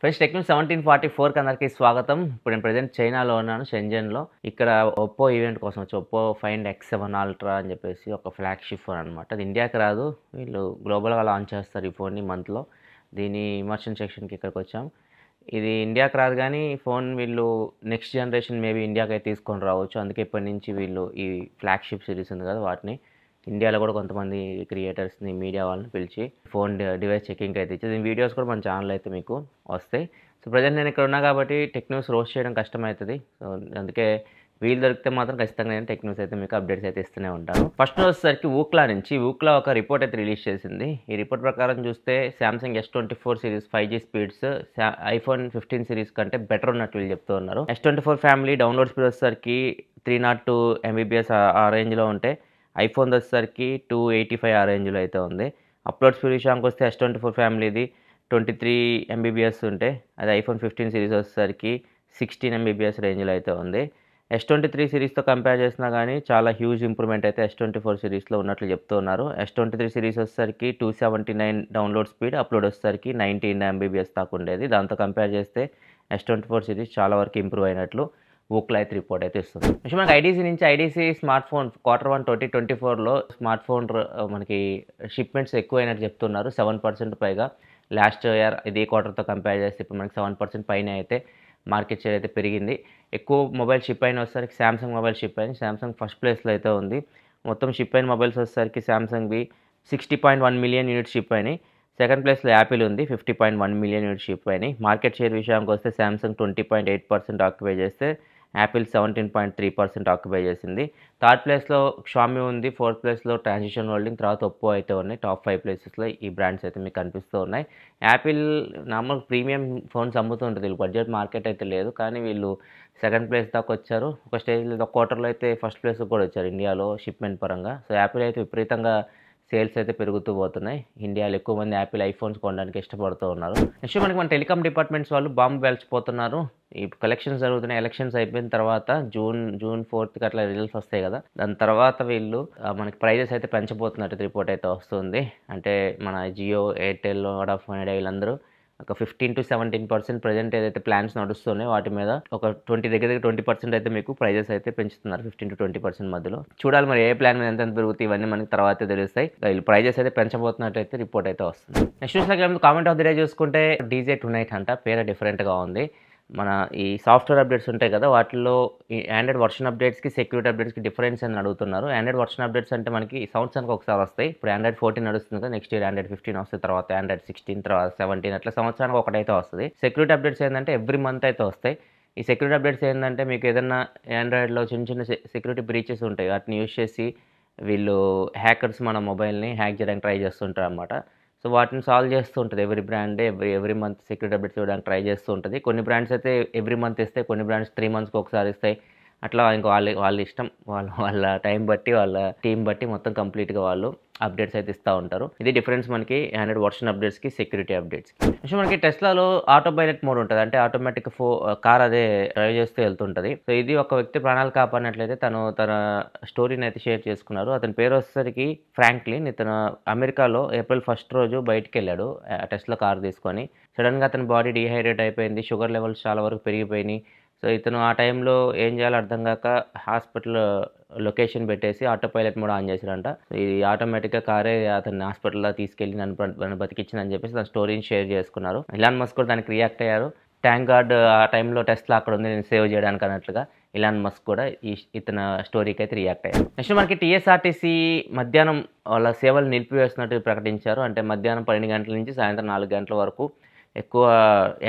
Friends techno 1744కి అందరికీ స్వాగతం. ఇప్పుడు నేను ప్రెజెంట్ చైనాలో ఉన్నాను, షెంజన్‌లో. ఇక్కడ ఒప్పో ఈవెంట్ కోసం వచ్చి ఒప్పో ఫైండ్ ఎక్స్7 అల్ట్రా అని చెప్పేసి ఒక ఫ్లాగ్‌షిప్ ఫోన్ అనమాట. అది ఇండియాకి రాదు. వీళ్ళు గ్లోబల్‌గా లాంచ్ చేస్తారు ఈ ఫోన్‌ని మంత్‌లో. దీని ఇమర్షన్ సెక్షన్‌కి ఇక్కడికి వచ్చాం. ఇది ఇండియాకి రాదు కానీ ఫోన్ వీళ్ళు నెక్స్ట్ జనరేషన్ మేబీ ఇండియాకైతే తీసుకొని రావచ్చు. అందుకే ఇప్పటి నుంచి వీళ్ళు ఈ ఫ్లాగ్‌షిప్ సిరీస్ ఉంది కదా వాటిని ఇండియాలో కూడా కొంతమంది క్రియేటర్స్ని మీడియా వాళ్ళని పిలిచి ఫోన్ డివైస్ చెకింగ్కి అయితే ఇచ్చి దీని వీడియోస్ కూడా మన ఛానల్ అయితే మీకు వస్తాయి. సో ప్రజెంట్ నేను ఇక్కడ ఉన్నా కాబట్టి టెక్ న్యూస్ రోస్ట్ చేయడం కష్టమవుతుంది. సో అందుకే వీలు దొరికితే మాత్రం ఖచ్చితంగా నేను టెక్ న్యూస్ అయితే మీకు అప్డేట్స్ అయితే ఇస్తూనే ఉంటాను. ఫస్ట్ వచ్చేసరికి ఊక్లా ఒక రిపోర్ట్ అయితే రిలీజ్ చేసింది. ఈ రిపోర్ట్ ప్రకారం చూస్తే Samsung S24 series 5G speeds iPhone 15 series కంటే బెటర్ ఉన్నట్టు వీళ్ళు చెప్తూ ఉన్నారు. S24 ఫ్యామిలీ డౌన్లోడ్ స్పీడ్ వచ్చేసరికి 302 MBps ఆ రేంజ్లో ఉంటే ఐఫోన్ వచ్చేసరికి 285 ఆ రేంజ్లో అయితే ఉంది. అప్లోడ్ స్పీడ్ విషయానికి వస్తే S24 ఫ్యామిలీది 23 MBps ఉంటే అది ఐఫోన్ 15 సిరీస్ వచ్చేసరికి 16 MBps రేంజ్లో అయితే ఉంది. S23 సిరీస్తో కంపేర్ చేసినా కానీ చాలా హ్యూజ్ ఇంప్రూవ్మెంట్ అయితే S24 సిరీస్లో ఉన్నట్లు చెప్తూ ఉన్నారు. S23 సిరీస్ వచ్చేసరికి 279 డౌన్లోడ్ స్పీడ్, అప్లోడ్ వచ్చేసరికి 19 MBps దాకా ఉండేది. దాంతో కంపేర్ చేస్తే S24 సిరీస్ చాలా వరకు ఇంప్రూవ్ అయినట్లు ఊక్లా అయితే రిపోర్ట్ అయితే ఇస్తుంది. నెక్స్ట్ మనకి ఐడీసీ స్మార్ట్ ఫోన్ Q1 2024లో స్మార్ట్ ఫోన్ మనకి షిప్మెంట్స్ ఎక్కువైనట్టు చెప్తున్నారు. 7% పైగా లాస్ట్ ఇయర్ ఇదే క్వార్టర్తో కంపేర్ చేస్తే ఇప్పుడు మనకి 7% పైన అయితే మార్కెట్ షేర్ అయితే పెరిగింది. ఎక్కువ మొబైల్ షిప్ అయిన వచ్చేసరికి సామ్సంగ్ మొబైల్ షిప్ అయింది. సామ్సంగ్ ఫస్ట్ ప్లేస్లో అయితే ఉంది. మొత్తం షిప్ అయిన మొబైల్స్ వచ్చేసరికి సామ్సంగ్వి 60.1 మిలియన్ యూనిట్స్ షిప్ అయినాయి. సెకండ్ ప్లేస్లో యాపిల్ ఉంది, 50.1 మిలియన్ యూనిట్స్ షిప్ అయినాయి. మార్కెట్ షేర్ విషయానికి వస్తే సామ్సంగ్ 20.8% ఆక్యుపై చేస్తే యాపిల్ 17.3% ఆక్యుపై చేసింది. థర్డ్ ప్లేస్లో షామీ ఉంది, ఫోర్త్ ప్లేస్లో ట్రాన్సిషన్ హోల్డింగ్, తర్వాత ఒప్పో అయితే ఉన్నాయి. టాప్ 5 ప్లేసెస్లో ఈ బ్రాండ్స్ అయితే మీకు కనిపిస్తూ ఉన్నాయి. యాపిల్ నార్మల్ ప్రీమియం ఫోన్స్ అమ్ముతూ ఉంటుంది, వీళ్ళు బడ్జెట్ మార్కెట్ అయితే లేదు, కానీ వీళ్ళు సెకండ్ ప్లేస్ దాకా వచ్చారు. ఒక స్టేజ్లో క్వార్టర్లో అయితే ఫస్ట్ ప్లేస్కి కూడా వచ్చారు ఇండియాలో షిప్మెంట్ పరంగా. సో యాపిల్ అయితే విపరీతంగా సేల్స్ అయితే పెరుగుతూ పోతున్నాయి. ఇండియాలో ఎక్కువ మంది యాపిల్ ఐఫోన్స్ కొనడానికి ఇష్టపడుతూ ఉన్నారు. నెక్స్ట్ మనకి మన టెలికాం డిపార్ట్మెంట్స్ వాళ్ళు బాంబు పేల్చిపోతున్నారు. ఈ కలెక్షన్స్ జరుగుతున్నాయి. ఎలక్షన్స్ అయిపోయిన తర్వాత జూన్ 4th అట్లా రిజల్ట్స్ వస్తాయి కదా, దాని తర్వాత వీళ్ళు మనకి ప్రైజెస్ అయితే పెంచబోతున్నట్టు రిపోర్ట్ అయితే వస్తుంది. అంటే మన జియో, ఎయిర్టెల్, వోడాఫోన్ ఐడియా వీళ్ళందరూ ఒక 15 to 17% ప్రజెంట్ ఏదైతే ప్లాన్స్ నడుస్తున్నాయో వాటి మీద ఒక 20% అయితే మీకు ప్రైజెస్ అయితే పెంచుతున్నారు. 15 to 20% మధ్యలో. చూడాలి మరి ఏ ప్లాన్ మీద ఎంత పెరుగుతాయి, ఇవన్నీ మనకి తర్వాత తెలుస్తాయి. వీళ్ళు ప్రైజెస్ అయితే పెంచబోతున్నట్టు అయితే రిపోర్ట్ అయితే వస్తుంది. Next comment of the day చూసుకుంటే డీజే టునైట్ అంట, పేరు డిఫరెంట్గా ఉంది. మన ఈ సాఫ్ట్వేర్ అప్డేట్స్ ఉంటాయి కదా, వాటిల్లో ఈ ఆండ్రాయిడ్ వర్షన్ అప్డేట్స్కి సెక్యూరిటీ అప్డేట్స్కి డిఫరెన్స్ అని అడుగుతున్నారు. ఆండ్రాయిడ్ వర్షన్ అప్డేట్స్ అంటే మనకి సంవత్సరానికి ఒకసారి వస్తాయి. ఇప్పుడు ఆండ్రాయిడ్ 14 నడుస్తుంది కదా, నెక్స్ట్ ఇయర్ ఆండ్రాయిడ్ 15 వస్తుంది, తర్వాత ఆండ్రాయిడ్ 16, తర్వాత 17 అట్లా సంవత్సరానికి ఒకటైతే వస్తుంది. సెక్యూరిటీ అప్డేట్స్ ఏంటంటే ఎవ్రీ మంత్ అయితే వస్తాయి. ఈ సెక్యూరిటీ అప్డేట్స్ ఏంటంటే మీకు ఏదైనా ఆండ్రాయిడ్లో చిన్న సెక్యూరిటీ బ్రీచెస్ ఉంటాయి, వాటిని యూజ్ చేసి వీళ్ళు హ్యాకర్స్ మన మొబైల్ని హ్యాక్ చేయడానికి ట్రై చేస్తుంటారు అన్నమాట. సో వాటిని సాల్వ్ చేస్తూ ఉంటుంది ఎవ్రీ బ్రాండే. ఎవ్రీ మంత్ సెక్యూరిటీ అప్డేట్స్ ఇవ్వడానికి ట్రై చేస్తూ ఉంటుంది. కొన్ని బ్రాండ్స్ అయితే ఎవ్రీ మంత్ ఇస్తాయి, కొన్ని బ్రాండ్స్ 3 monthsకి ఒకసారి ఇస్తాయి. అట్లా ఇంకా వాళ్ళ ఇష్టం, వాళ్ళ టైం బట్టి, వాళ్ళ టీం బట్టి మొత్తం కంప్లీట్గా వాళ్ళు అప్డేట్స్ అయితే ఇస్తూ ఉంటారు. ఇది డిఫరెన్స్ మనకి ఆండ్రాయిడ్ వర్షన్ అప్డేట్స్కి సెక్యూరిటీ అప్డేట్స్కి. నెక్స్ట్ మనకి టెస్లాలో ఆటో పైలట్ మోడ్ ఉంటుంది. అంటే ఆటోమేటిక్ కార్ అదే డ్రైవ్ చేస్తూ వెళ్తుంటుంది. సో ఇది ఒక వ్యక్తి ప్రాణాలు కాపాడినట్లయితే తన స్టోరీని అయితే షేర్ చేసుకున్నారు. అతని పేరు వచ్చేసరికి ఫ్రాంక్లిన్. ఇతను అమెరికాలో ఏప్రిల్ 1st రోజు బయటికి వెళ్ళాడు టెస్లా కార్ తీసుకొని. సడన్గా అతని బాడీ డీహైడ్రేట్ అయిపోయింది, షుగర్ లెవెల్స్ చాలా వరకు పెరిగిపోయినాయి. సో ఇతను ఆ టైంలో ఏం చేయాలో అర్థం కాక హాస్పిటల్ లొకేషన్ పెట్టేసి ఆటో పైలట్ మోడ్ ఆన్ చేశాడంట. ఇది ఆటోమేటిక్గా కారే అతన్ని హాస్పిటల్లో తీసుకెళ్ళి నన్ను బతికించిందని చెప్పేసి తన స్టోరీని షేర్ చేసుకున్నారు. ఇలాన్ మస్క్ కూడా దానికి రియాక్ట్ అయ్యారు. థ్యాంక్ గాడ్ ఆ టైంలో టెస్లా అక్కడ ఉంది, నేను సేవ్ చేయడానికి అన్నట్లుగా ఇలాన్ మస్క్ కూడా ఇతని స్టోరీకి అయితే రియాక్ట్ అయ్యారు. నెక్స్ట్ మనకి TSRTC మధ్యాహ్నం వాళ్ళ సేవలు నిలిపివేస్తున్నట్టు ప్రకటించారు. అంటే మధ్యాహ్నం 12 గంటల నుంచి సాయంత్రం 4 గంటల వరకు. ఎక్కువ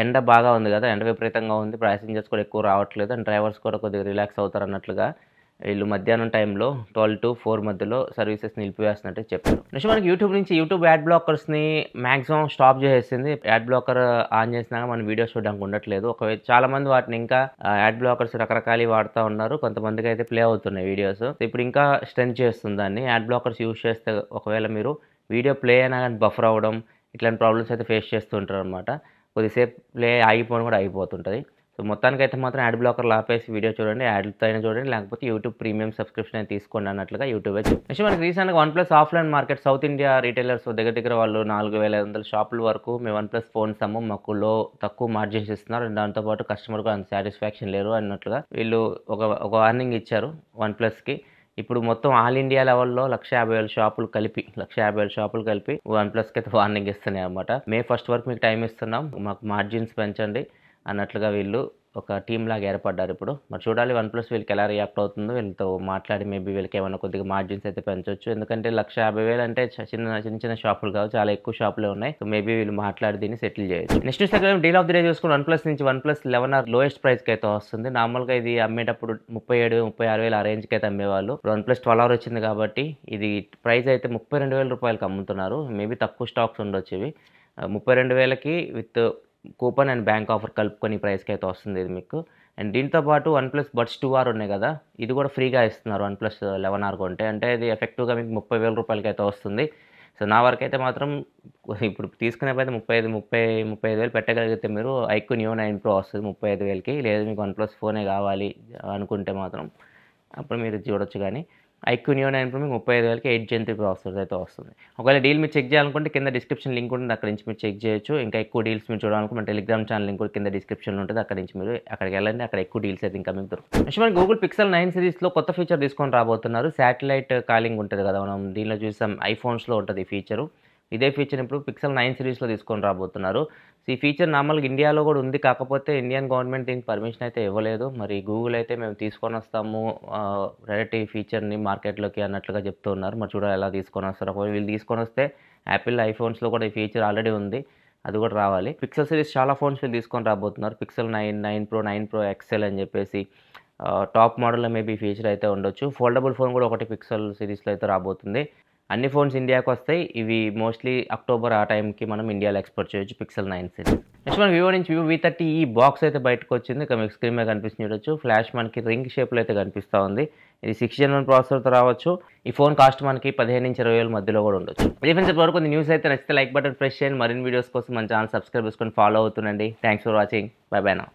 ఎండ బాగా ఉంది కదా, ఎండ విపరీతంగా ఉంది, ప్యాసింజర్స్ కూడా ఎక్కువ రావట్లేదు, అండ్ డ్రైవర్స్ కూడా కొద్దిగా రిలాక్స్ అవుతారు అన్నట్లుగా వీళ్ళు మధ్యాహ్నం టైంలో 12 to 4 మధ్యలో సర్వీసెస్ నిలిపివేస్తున్నట్టు చెప్పారు. నెక్స్ట్ మనకి యూట్యూబ్ యాడ్ బ్లాకర్స్ని మ్యాక్సిమం స్టాప్ చేసేసింది. యాడ్ బ్లాకర్ ఆన్ చేసినాక మనం వీడియోస్ చూడడానికి ఉండట్లేదు. ఒకవేళ చాలా మంది వాటిని ఇంకా యాడ్ బ్లాకర్స్ రకరకాలు వాడుతూ ఉన్నారు, కొంతమందికి అయితే ప్లే అవుతున్నాయి వీడియోస్. ఇప్పుడు ఇంకా స్ట్రెంత్ చేస్తుంది దాన్ని. యాడ్ బ్లాకర్స్ యూజ్ చేస్తే ఒకవేళ మీరు వీడియో ప్లే అయినా కానీ బఫర్ అవ్వడం ఇట్లాంటి ప్రాబ్లమ్స్ అయితే ఫేస్ చేస్తూ ఉంటారు అనమాట. కొద్దిసేపు ప్లే ఆగిపోవడం కూడా ఆగిపోతుంటుంది. సో మొత్తానికైతే మాత్రం యాడ్ బ్లాకర్లు ఆపేసి వీడియో చూడండి, యాడ్లతో అయినా చూడండి, లేకపోతే యూట్యూబ్ ప్రీమియం సబ్స్క్రిప్షన్ అయితే తీసుకోండి అన్నట్లుగా యూట్యూబే చెప్తుంది. నెక్స్ట్ మనకి రీసెంట్గా OnePlus offline market south India retailers దగ్గర వాళ్ళు 4500 షాపుల వరకు మేము వన్ప్లస్ ఫోన్స్ అమ్ము, మాకు తక్కువ మార్జిన్స్ ఇస్తున్నారు, దాంతోపాటు కస్టమర్కు అంత సాటిస్ఫాక్షన్ లేరు అన్నట్లుగా వీళ్ళు ఒక వార్నింగ్ ఇచ్చారు వన్ప్లస్కి. ఇప్పుడు మొత్తం ఆల్ ఇండియా లెవెల్లో 150,000 షాపులు కలిపి వన్ప్లస్కి అయితే వార్నింగ్ ఇస్తున్నాయి అన్నమాట. మే 1 వరకు మీకు టైం ఇస్తున్నాం, మాకు మార్జిన్స్ పెంచండి అన్నట్లుగా వీళ్ళు ఒక టీమ్ లాగా ఏర్పడ్డారు ఇప్పుడు. మరి చూడాలి వన్ప్లస్ వీళ్ళకి ఎలా రియాక్ట్ అవుతుందో, వీళ్ళతో మాట్లాడి మేబీ వీళ్ళకి ఏమైనా కొద్దిగా మార్జిన్స్ అయితే పెంచవచ్చు. ఎందుకంటే 150,000 అంటే చిన్న షాపులు కావు, చాలా ఎక్కువ షాపులే ఉన్నాయి. సో మేబీ వీళ్ళు మాట్లాడి దీన్ని సెటిల్ చేయొచ్చు. Next second deal of the day చూసుకుని వన్ప్లస్ నుంచి వన్ప్లస్ 11R లోయెస్ట్ ప్రైస్కి అయితే వస్తుంది. నార్మల్గా ఇది అమ్మేటప్పుడు 37,000-36,000 ఆ రేంజ్కి అయితే అమ్మేవాళ్ళు. వన్ప్లస్ 12R వచ్చింది కాబట్టి ఇది ప్రైస్ అయితే 32,000 రూపాయలకి అమ్ముతున్నారు. మేబీ తక్కువ స్టాక్స్ ఉండొచ్చు ఇవి. 32,000కి with coupon and bank offer కలుపుకొని ప్రైస్కి అయితే వస్తుంది ఇది మీకు. అండ్ దీంతో పాటు వన్ప్లస్ బడ్స్ 2R ఉన్నాయి కదా, ఇది కూడా ఫ్రీగా ఇస్తున్నారు వన్ప్లస్ 11R కొంటే. అంటే ఇది ఎఫెక్టివ్గా మీకు 30,000 రూపాయలకి అయితే వస్తుంది. సో నా వరకు అయితే మాత్రం ఇప్పుడు తీసుకునే పైతే 35,000 పెట్టగలిగితే మీరు iQOO Neo 9 Pro వస్తుంది 35,000కి. లేదు మీకు వన్ప్లస్ ఫోనే కావాలి అనుకుంటే మాత్రం అప్పుడు మీరు చూడొచ్చు. కానీ iQOO Neo 9 Pro మీకు 35,000కి 8 Gen 3 ప్రాసెసర్ అయితే వస్తుంది. ఒకవేళ డీల్ మీరు చెక్ చేయాలనుకుంటే కింద డిస్క్రిప్షన్ లింక్ ఉంటుంది, అక్కడ నుంచి మీరు చెక్ చేయొచ్చు. ఇంకా ఎక్కువ డీల్స్ మీరు చూడాలనుకుంటే మన టెలిగ్రామ్ ఛానల్ లింక్ కూడా కింద డిస్క్రిప్షన్లో ఉంటుంది, అక్కడ నుంచి మీరు అక్కడికి వెళ్ళండి, అక్కడ ఎక్కువ డీల్స్ అయితే ఇంకా మీకు దొరుకుతాయి. నెక్స్ట్ మనకి గూగుల్ పిక్సెల్ 9 సిరీస్లో కొత్త ఫీచర్ తీసుకొని రాబోతున్నారు. శాటిలైట్ కాలింగ్ ఉంటుంది కదా, మనం దీనిలో చూసాం ఐఫోన్స్లో ఉంటుంది ఈ ఫీచరు. ఇదే ఫీచర్ ఇప్పుడు పిక్సెల్ 9 సిరీస్లో తీసుకొని రాబోతున్నారు. సో ఈ ఫీచర్ నార్మల్గా ఇండియాలో కూడా ఉంది, కాకపోతే ఇండియన్ గవర్నమెంట్ దీనికి పర్మిషన్ అయితే ఇవ్వలేదు. మరి గూగుల్ అయితే మేము తీసుకొని వస్తాము డైరెక్ట్ ఈ ఫీచర్ని మార్కెట్లోకి అన్నట్లుగా చెప్తూ ఉన్నారు. మరి చూడాలి ఎలా తీసుకొని వస్తారు. ఒకవేళ వీళ్ళు తీసుకొని వస్తే యాపిల్ ఐఫోన్స్లో కూడా ఈ ఫీచర్ ఆల్రెడీ ఉంది, అది కూడా రావాలి. పిక్సెల్ సిరీస్ చాలా ఫోన్స్ వీళ్ళు తీసుకొని రాబోతున్నారు. పిక్సెల్ 9 Pro, 9 Pro XL అని చెప్పేసి టాప్ మోడల్లో మేబీ ఫీచర్ అయితే ఉండొచ్చు. ఫోల్డబుల్ ఫోన్ కూడా ఒకటి పిక్సెల్ సిరీస్లో అయితే రాబోతుంది. అన్ని ఫోన్స్ ఇండియాకి వస్తాయి. ఇవి మోస్ట్లీ అక్టోబర్ ఆ టైంకి మనం ఇండియాలో ఎక్స్పోర్ట్ చేయొచ్చు పిక్సెల్ 9 సిరీస్. నెక్స్ట్ మనకి వివో నుంచి వివో V30 ఈ బాక్స్ అయితే బయటకు వచ్చింది. ఇక మీకు స్క్రీన్ మీద కనిపిస్తుంది చూడొచ్చు. ఫ్లాష్ మనకి రింగ్ షేప్లో అయితే కనిపిస్తూ ఉంది. ఇది 6 Gen 1 ప్రాసెసర్తో రావచ్చు. ఈ ఫోన్ కాస్ట్ మనకి 15,000-20,000 మధ్యలో కూడా ఉండొచ్చు. ఇది ఫ్రెండ్స్ వరకు కొన్ని న్యూస్ అయితే నచ్చితే లైక్ బటన్ ప్రెస్ చేయండి. మరిన్ని వీడియోస్ కోసం మన ఛానల్ సబ్స్క్రైబ్ చేసుకొని ఫాలో అవుతుండండి. Thanks for watching. Bye bye now.